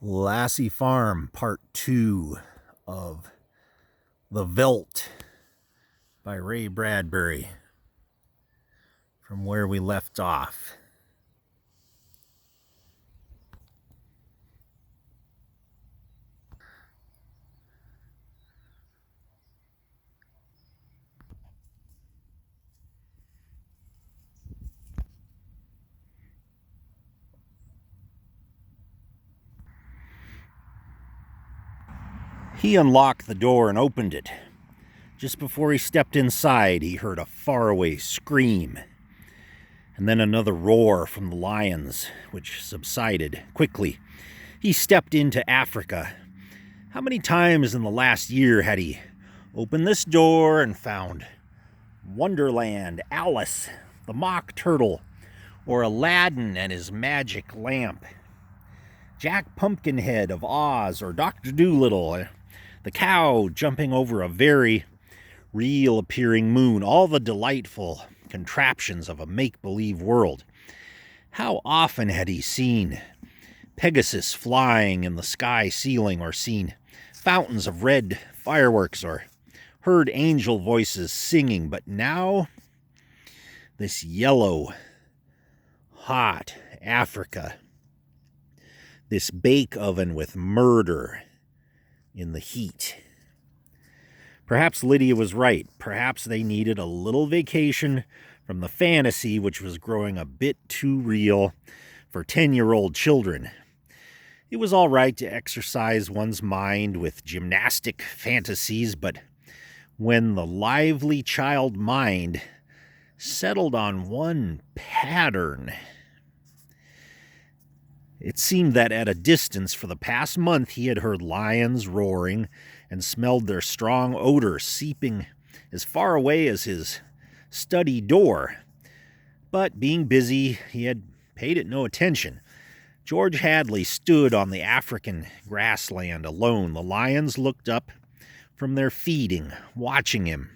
Lassie Farm, Part 2 of The Veldt by Ray Bradbury, from where we left off. He unlocked the door and opened it. Just before he stepped inside, he heard a faraway scream, and then another roar from the lions, which subsided quickly. He stepped into Africa. How many times in the last year had he opened this door and found Wonderland, Alice, the Mock Turtle, or Aladdin and his magic lamp, Jack Pumpkinhead of Oz, or Dr. Dolittle, the cow jumping over a very real-appearing moon, all the delightful contraptions of a make-believe world. How often had he seen Pegasus flying in the sky ceiling, or seen fountains of red fireworks, or heard angel voices singing, but now this yellow, hot Africa, this bake oven with murder in the heat. Perhaps Lydia was right. Perhaps they needed a little vacation from the fantasy which was growing a bit too real for 10-year-old children. It was all right to exercise one's mind with gymnastic fantasies, but when the lively child mind settled on one pattern, it seemed that at a distance for the past month he had heard lions roaring and smelled their strong odor seeping as far away as his study door. But being busy, he had paid it no attention. George Hadley stood on the African grassland alone. The lions looked up from their feeding, watching him.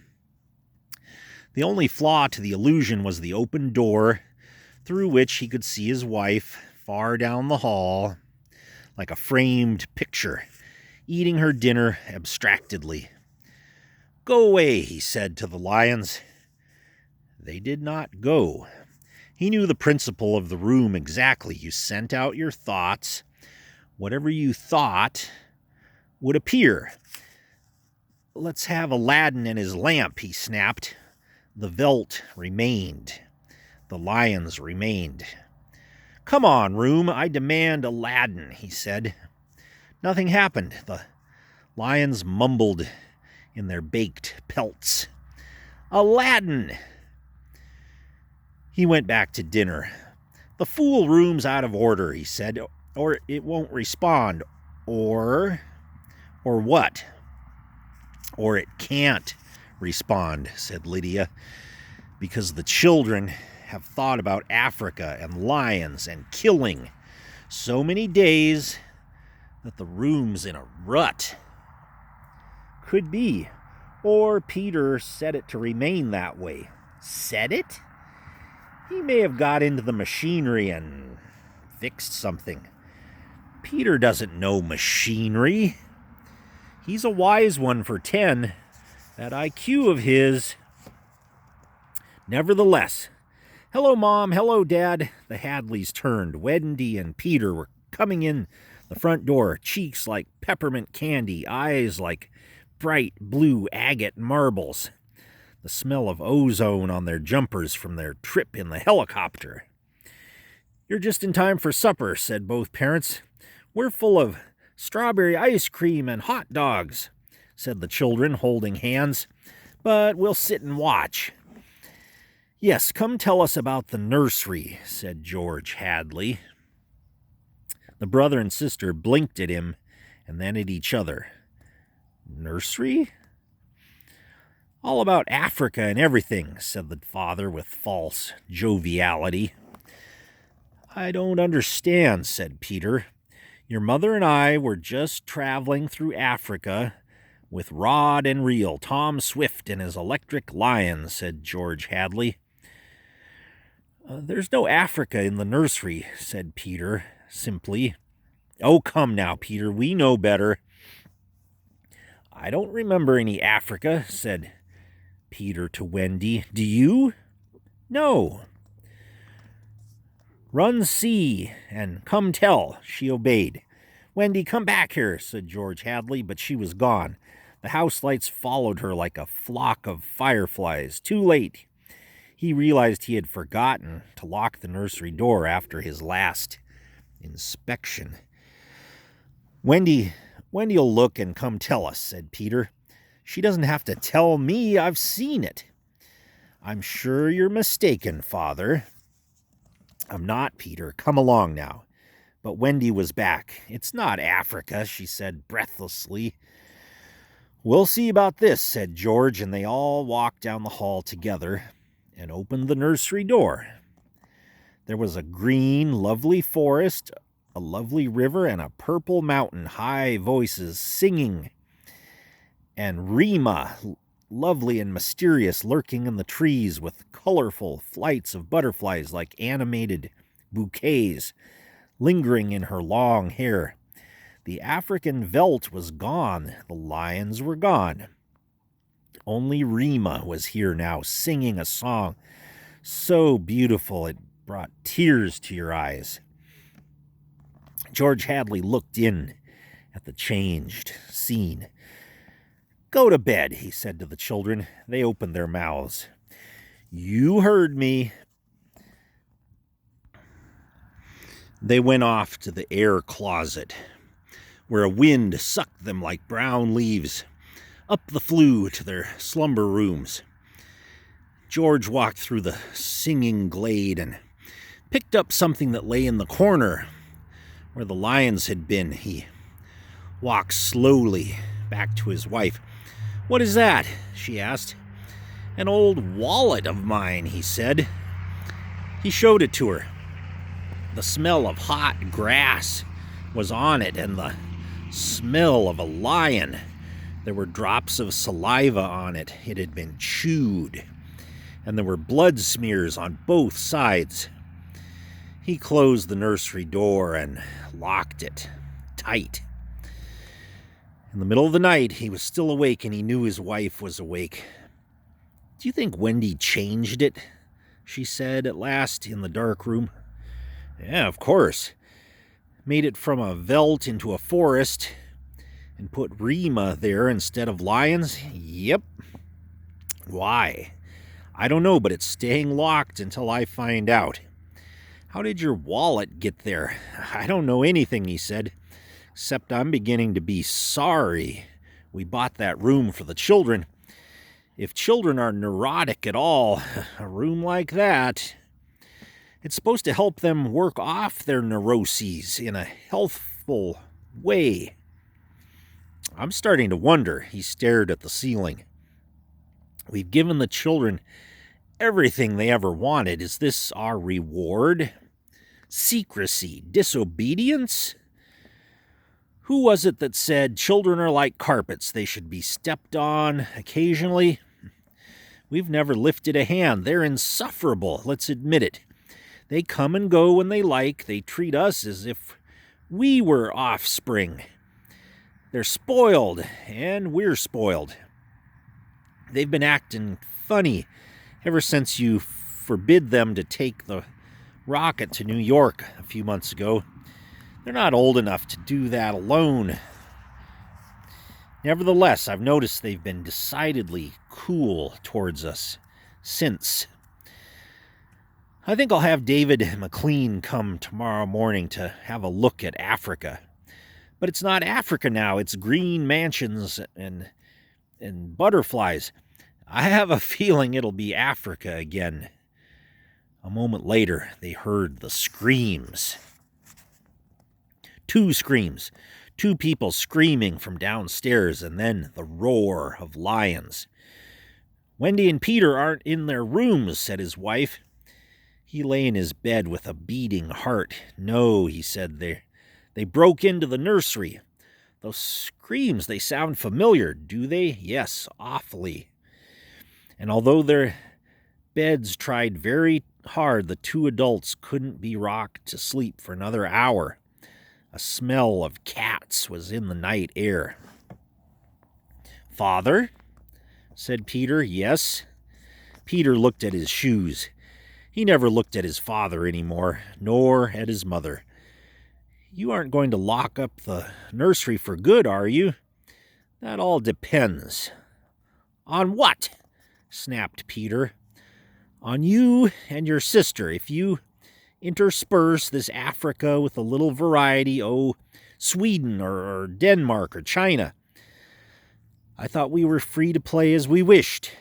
The only flaw to the illusion was the open door through which he could see his wife far down the hall, like a framed picture, eating her dinner abstractedly. "Go away," he said to the lions. They did not go. He knew the principle of the room exactly. You sent out your thoughts. Whatever you thought would appear. "Let's have Aladdin and his lamp," he snapped. The Veldt remained. The lions remained. "Come on, room, I demand Aladdin," he said. Nothing happened. The lions mumbled in their baked pelts. "Aladdin!" He went back to dinner. "The fool room's out of order," he said, "or it won't respond. Or what?" "Or it can't respond," said Lydia, "because the children have thought about Africa and lions and killing so many days that the room's in a rut." "Could be. Or Peter set it to remain that way." "Set it?" "He may have got into the machinery and fixed something." "Peter doesn't know machinery." "He's a wise one for 10. That IQ of his." "Nevertheless, hello, Mom. Hello, Dad." The Hadleys turned. Wendy and Peter were coming in the front door, cheeks like peppermint candy, eyes like bright blue agate marbles, the smell of ozone on their jumpers from their trip in the helicopter. "You're just in time for supper," said both parents. "We're full of strawberry ice cream and hot dogs," said the children, holding hands. "But we'll sit and watch." "Yes, come tell us about the nursery," said George Hadley. The brother and sister blinked at him and then at each other. "Nursery?" "All about Africa and everything," said the father with false joviality. "I don't understand," said Peter. "Your mother and I were just traveling through Africa with rod and reel, Tom Swift and his electric lion," said George Hadley. "There's no Africa in the nursery," said Peter simply. Oh, come now, Peter, we know better. I don't remember any Africa, said Peter to Wendy. Do you? No. Run see and come tell, she obeyed. Wendy, come back here, said George Hadley, but she was gone. The house lights followed her like a flock of fireflies. Too late. He realized he had forgotten to lock the nursery door after his last inspection. Wendy'll look and come tell us, said Peter. She doesn't have to tell me. I've seen it. I'm sure you're mistaken, Father. I'm not, Peter. Come along now. But Wendy was back. It's not Africa, she said breathlessly. We'll see about this, said George, and they all walked down the hall together and opened the nursery door. There was a green, lovely forest, a lovely river, and a purple mountain, high voices singing. And Rima, lovely and mysterious, lurking in the trees with colorful flights of butterflies like animated bouquets lingering in her long hair. The African Veldt was gone. The lions were gone. Only Rima was here now, singing a song so beautiful it brought tears to your eyes. George Hadley looked in at the changed scene. Go to bed, he said to the children. They opened their mouths. You heard me. They went off to the air closet, where a wind sucked them like brown leaves. Up the flue to their slumber rooms. George walked through the singing glade and picked up something that lay in the corner where the lions had been. He walked slowly back to his wife. What is that? She asked. An old wallet of mine, he said. He showed it to her. The smell of hot grass was on it, and the smell of a lion. There were drops of saliva on it. It had been chewed, and there were blood smears on both sides. He closed the nursery door and locked it tight. In the middle of the night, he was still awake, and he knew his wife was awake. Do you think Wendy changed it? She said at last in the dark room. Yeah, of course. Made it from a veldt into a forest and put Rima there instead of lions? Yep. Why? I don't know, but it's staying locked until I find out. How did your wallet get there? I don't know anything, he said, except I'm beginning to be sorry we bought that room for the children. If children are neurotic at all, a room like that, it's supposed to help them work off their neuroses in a healthful way. I'm starting to wonder. He stared at the ceiling. We've given the children everything they ever wanted. Is this our reward? Secrecy, disobedience? Who was it that said children are like carpets? They should be stepped on occasionally. We've never lifted a hand. They're insufferable. Let's admit it. They come and go when they like. They treat us as if we were offspring. They're spoiled, and we're spoiled. They've been acting funny ever since you forbid them to take the rocket to New York a few months ago. They're not old enough to do that alone. Nevertheless, I've noticed they've been decidedly cool towards us since. I think I'll have David McLean come tomorrow morning to have a look at Africa. But it's not Africa now. It's green mansions and butterflies. I have a feeling it'll be Africa again. A moment later, they heard the screams. Two screams. Two people screaming from downstairs, and then the roar of lions. Wendy and Peter aren't in their rooms, said his wife. He lay in his bed with a beating heart. No, he said, they broke into the nursery. Those screams, they sound familiar, do they? Yes, awfully. And although their beds tried very hard, the two adults couldn't be rocked to sleep for another hour. A smell of cats was in the night air. "Father?" said Peter. "Yes." Peter looked at his shoes. He never looked at his father anymore, nor at his mother. "You aren't going to lock up the nursery for good, are you?" "That all depends." "On what?" snapped Peter. "On you and your sister. If you intersperse this Africa with a little variety, Sweden or Denmark or China. I thought we were free to play as we wished.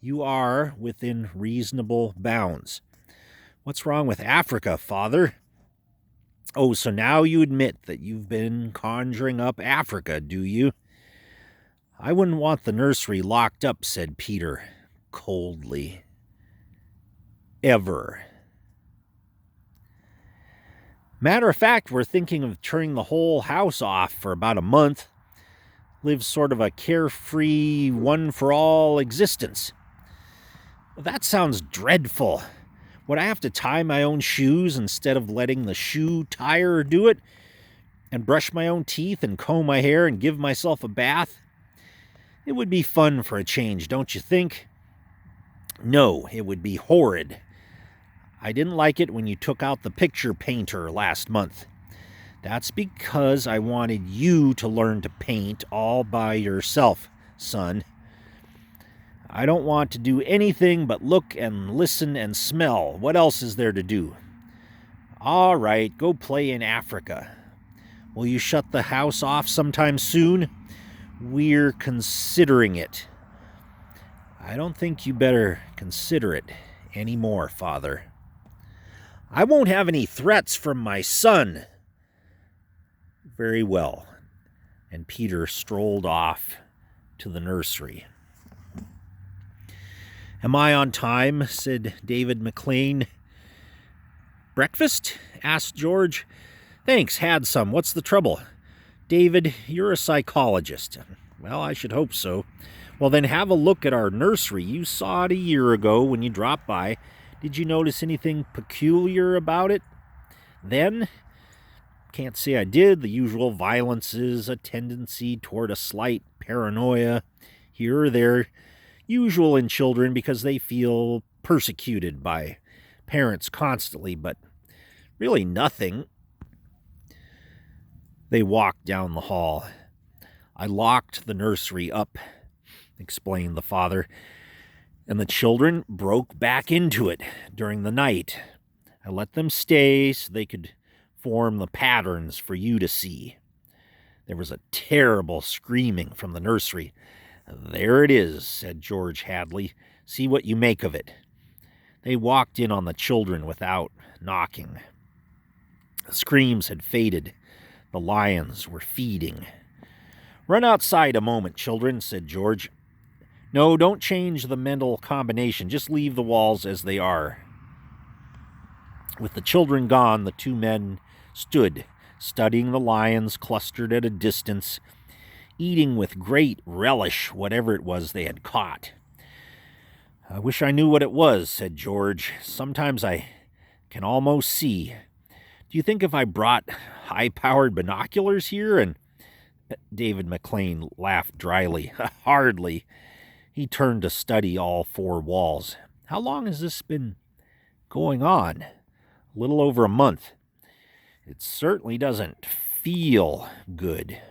You are within reasonable bounds." "What's wrong with Africa, Father?" "Oh, so now you admit that you've been conjuring up Africa, do you?" "I wouldn't want the nursery locked up," said Peter coldly. "Ever. Matter of fact, we're thinking of turning the whole house off for about a month. Live sort of a carefree, one-for-all existence." "Well, that sounds dreadful. Would I have to tie my own shoes instead of letting the shoe tire do it? And brush my own teeth and comb my hair and give myself a bath? It would be fun for a change, don't you think?" "No, it would be horrid. I didn't like it when you took out the picture painter last month. That's because I wanted you to learn to paint all by yourself, son. I don't want to do anything but look and listen and smell. What else is there to do?" "All right, go play in Africa. Will you shut the house off sometime soon?" "We're considering it." "I don't think you better consider it any more, Father." "I won't have any threats from my son." "Very well." And Peter strolled off to the nursery. "Am I on time?" said David McLean. "Breakfast?" asked George. "Thanks, had some. What's the trouble?" "David, you're a psychologist." "Well, I should hope so." "Well, then have a look at our nursery. You saw it a year ago when you dropped by. Did you notice anything peculiar about it then?" "Can't say I did. The usual violences, a tendency toward a slight paranoia here or there. Usual in children because they feel persecuted by parents constantly, but really nothing." They walked down the hall. "I locked the nursery up," explained the father, "and the children broke back into it during the night. I let them stay so they could form the patterns for you to see." There was a terrible screaming from the nursery. "There it is," said George Hadley. "See what you make of it." They walked in on the children without knocking. The screams had faded. The lions were feeding. "Run outside a moment, children," said George. "No, don't change the mental combination. Just leave the walls as they are." With the children gone, the two men stood, studying the lions clustered at a distance, eating with great relish whatever it was they had caught. "I wish I knew what it was," said George. "Sometimes I can almost see. Do you think if I brought high-powered binoculars here and—" David McLean laughed dryly. "Hardly." He turned to study all four walls. "How long has this been going on?" "A little over a month." "It certainly doesn't feel good."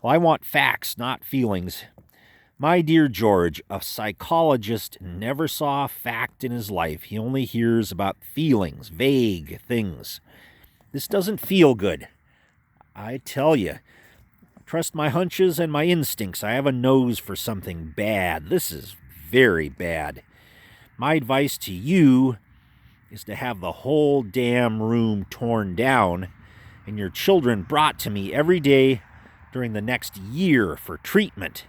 "Well, I want facts, not feelings. My dear George, a psychologist never saw a fact in his life. He only hears about feelings, vague things. This doesn't feel good. I tell you, trust my hunches and my instincts. I have a nose for something bad. This is very bad. My advice to you is to have the whole damn room torn down and your children brought to me every day during the next year for treatment."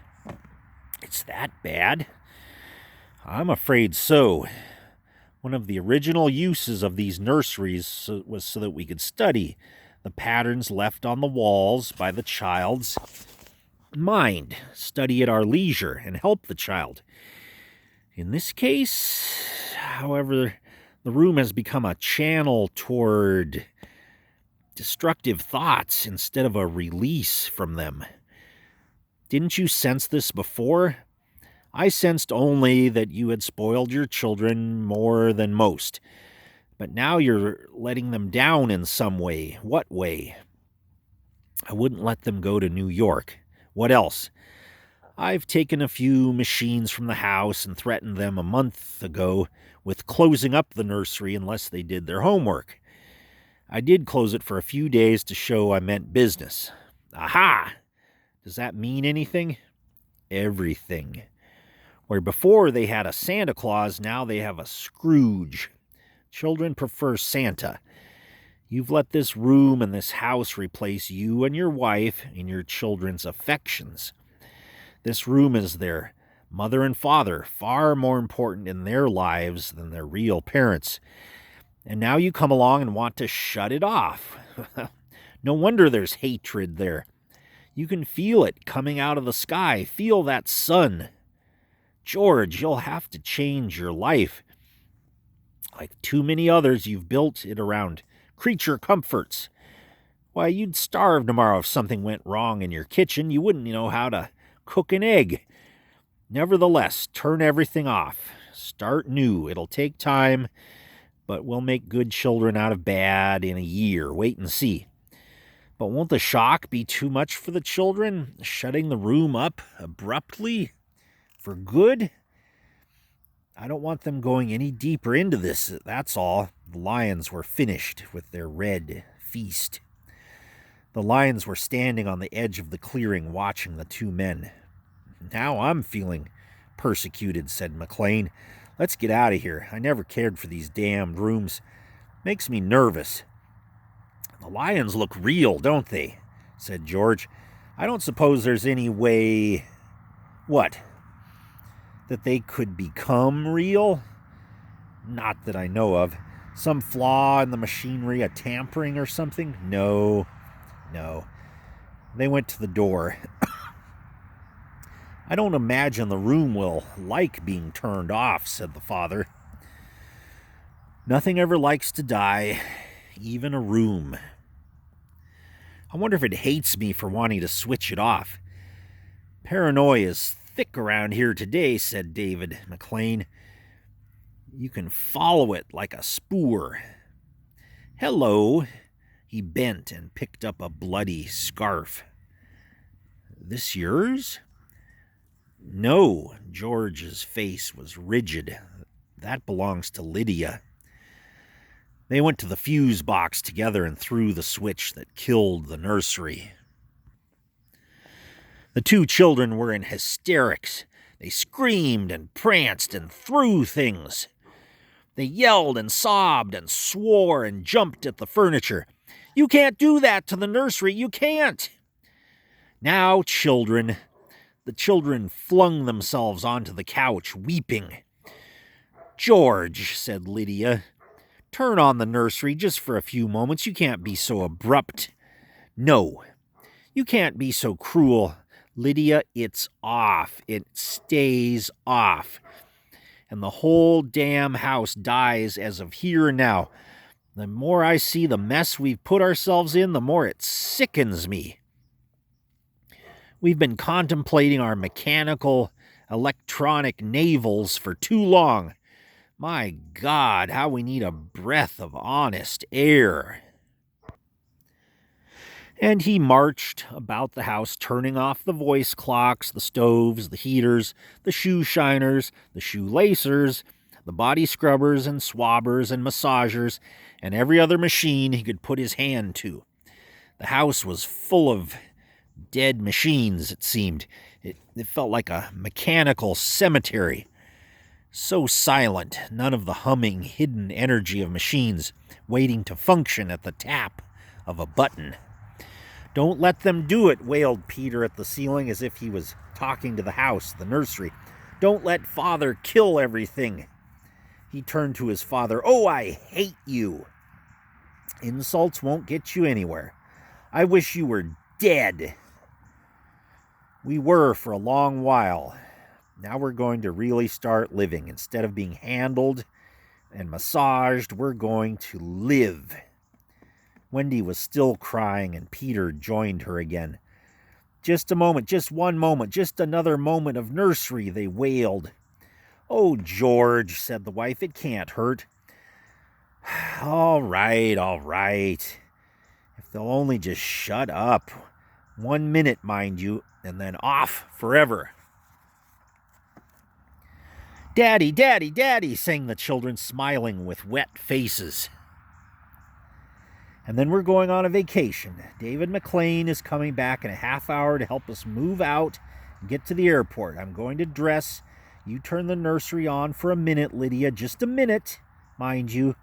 "It's that bad?" "I'm afraid so. One of the original uses of these nurseries was so that we could study the patterns left on the walls by the child's mind, study at our leisure, and help the child. In this case, however, the room has become a channel toward destructive thoughts instead of a release from them. Didn't you sense this before? I sensed only that you had spoiled your children more than most. But now you're letting them down in some way. What way? I wouldn't let them go to New York. What else? I've taken a few machines from the house and threatened them a month ago with closing up the nursery unless they did their homework. I did close it for a few days to show I meant business. Aha! Does that mean anything? Everything. Where before they had a Santa Claus, now they have a Scrooge. Children prefer Santa. You've let this room and this house replace you and your wife in your children's affections. This room is their mother and father, far more important in their lives than their real parents. And now you come along and want to shut it off. No wonder there's hatred there. You can feel it coming out of the sky. Feel that sun. George, you'll have to change your life. Like too many others, you've built it around creature comforts. Why, you'd starve tomorrow if something went wrong in your kitchen. You wouldn't know how to cook an egg. Nevertheless, turn everything off. Start new. It'll take time, but we'll make good children out of bad in a year. Wait and see. But won't the shock be too much for the children? Shutting the room up abruptly? For good? I don't want them going any deeper into this, that's all. The lions were finished with their red feast. The lions were standing on the edge of the clearing watching the two men. Now I'm feeling persecuted, said McLean. Let's get out of here. I never cared for these damned rooms. Makes me nervous. The lions look real, don't they? Said George. I don't suppose there's any way... What? That they could become real? Not that I know of. Some flaw in the machinery, a tampering or something? No. They went to the door. I don't imagine the room will like being turned off, said the father. Nothing ever likes to die, even a room. I wonder if it hates me for wanting to switch it off. Paranoia is thick around here today, said David McLean. You can follow it like a spoor. Hello. He bent and picked up a bloody scarf. This yours? No. George's face was rigid. That belongs to Lydia. They went to the fuse box together and threw the switch that killed the nursery. The two children were in hysterics. They screamed and pranced and threw things. They yelled and sobbed and swore and jumped at the furniture. You can't do that to the nursery. You can't. Now, children. The children flung themselves onto the couch, weeping. George, said Lydia, turn on the nursery just for a few moments. You can't be so abrupt. No, you can't be so cruel. Lydia, it's off. It stays off. And the whole damn house dies as of here and now. The more I see the mess we've put ourselves in, the more it sickens me. We've been contemplating our mechanical, electronic navels for too long. My God, how we need a breath of honest air. And he marched about the house, turning off the voice clocks, the stoves, the heaters, the shoe shiners, the shoelacers, the body scrubbers and swabbers and massagers, and every other machine he could put his hand to. The house was full of dead machines, it seemed. It felt like a mechanical cemetery. So silent, none of the humming, hidden energy of machines waiting to function at the tap of a button. Don't let them do it, wailed Peter at the ceiling as if he was talking to the house, the nursery. Don't let Father kill everything. He turned to his father. Oh, I hate you. Insults won't get you anywhere. I wish you were dead. We were for a long while. Now we're going to really start living. Instead of being handled and massaged, we're going to live. Wendy was still crying, and Peter joined her again. "Just a moment, just one moment, just another moment of nursery," they wailed. "Oh, George," said the wife, "it can't hurt." All right, all right. If they'll only just shut up. 1 minute, mind you, and then off forever. "Daddy, Daddy, Daddy," sang the children, smiling with wet faces. "And then we're going on a vacation. David McLean is coming back in a half hour to help us move out and get to the airport. I'm going to dress. You turn the nursery on for a minute, Lydia, just a minute, mind you."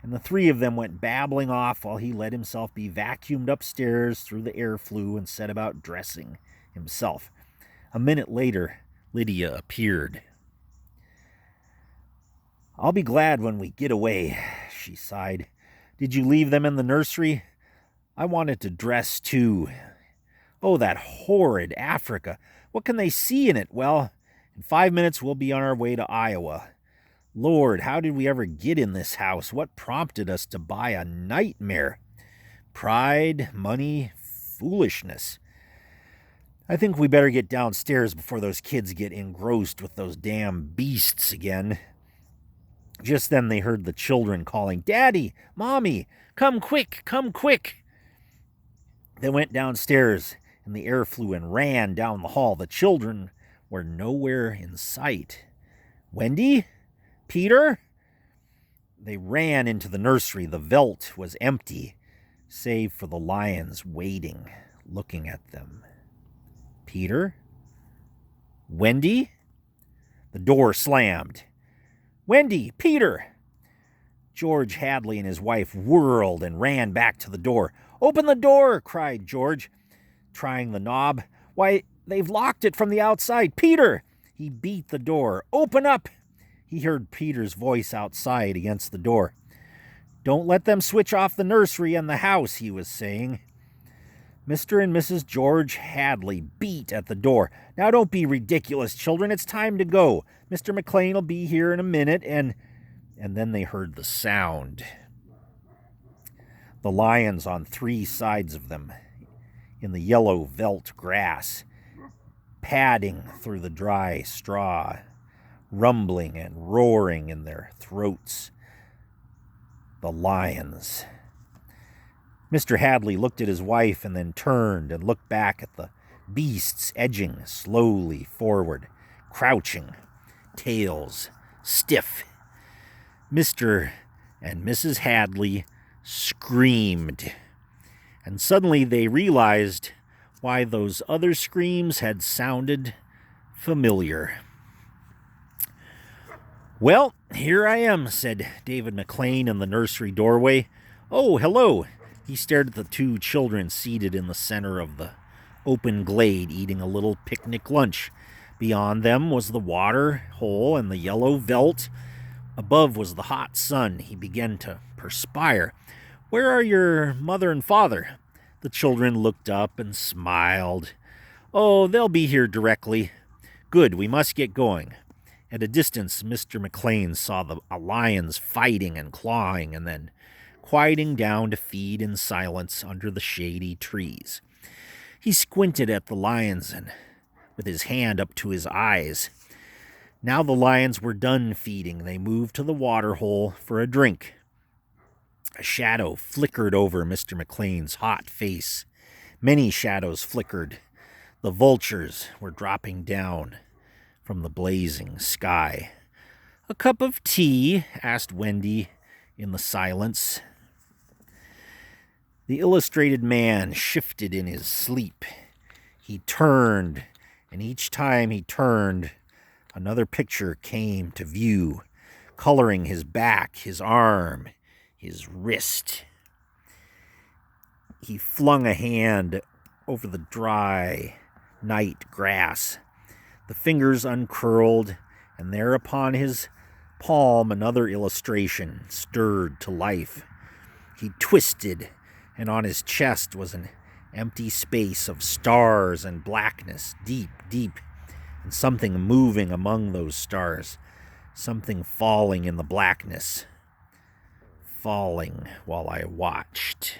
And the three of them went babbling off while he let himself be vacuumed upstairs through the air flue and set about dressing himself. A minute later, Lydia appeared. "I'll be glad when we get away," she sighed. "Did you leave them in the nursery? I wanted to dress too. Oh, that horrid Africa. What can they see in it? Well, in 5 minutes we'll be on our way to Iowa. Lord, how did we ever get in this house? What prompted us to buy a nightmare? Pride, money, foolishness. I think we better get downstairs before those kids get engrossed with those damn beasts again." Just then they heard the children calling, "Daddy, Mommy, come quick, come quick." They went downstairs, and the air flew and ran down the hall. The children were nowhere in sight. "Wendy? Peter?" They ran into the nursery. The Veldt was empty, save for the lions waiting, looking at them. "Peter? Wendy?" The door slammed. "Wendy! Peter!" George Hadley and his wife whirled and ran back to the door. "Open the door!" cried George, trying the knob. "Why, they've locked it from the outside. Peter!" He beat the door. "Open up!" He heard Peter's voice outside against the door. "Don't let them switch off the nursery and the house," he was saying. Mr. and Mrs. George Hadley beat at the door. "Now don't be ridiculous, children. It's time to go. Mr. McLean will be here in a minute," and then they heard the sound. The lions on 3 sides of them, in the yellow Veldt grass, padding through the dry straw, rumbling and roaring in their throats. The lions. Mr. Hadley looked at his wife and then turned and looked back at the beasts edging slowly forward, crouching, tails stiff. Mr. and Mrs. Hadley screamed, and suddenly they realized why those other screams had sounded familiar. "Well, here I am," said David McLean in the nursery doorway. "Oh, hello." He stared at the 2 children seated in the center of the open glade, eating a little picnic lunch. Beyond them was the water hole and the yellow Veldt. Above was the hot sun. He began to perspire. "Where are your mother and father?" The children looked up and smiled. "Oh, they'll be here directly." "Good, we must get going." At a distance, Mr. McLean saw the lions fighting and clawing and then quieting down to feed in silence under the shady trees. He squinted at the lions and with his hand up to his eyes. Now the lions were done feeding. They moved to the water hole for a drink. A shadow flickered over Mr. McLean's hot face. Many shadows flickered. The vultures were dropping down from the blazing sky. "A cup of tea?" asked Wendy in the silence. The illustrated man shifted in his sleep. He turned, and each time he turned, another picture came to view, coloring his back, his arm, his wrist. He flung a hand over the dry night grass. The fingers uncurled, and there upon his palm another illustration stirred to life. He twisted, and on his chest was an empty space of stars and blackness, deep, deep, and something moving among those stars, something falling in the blackness, falling while I watched.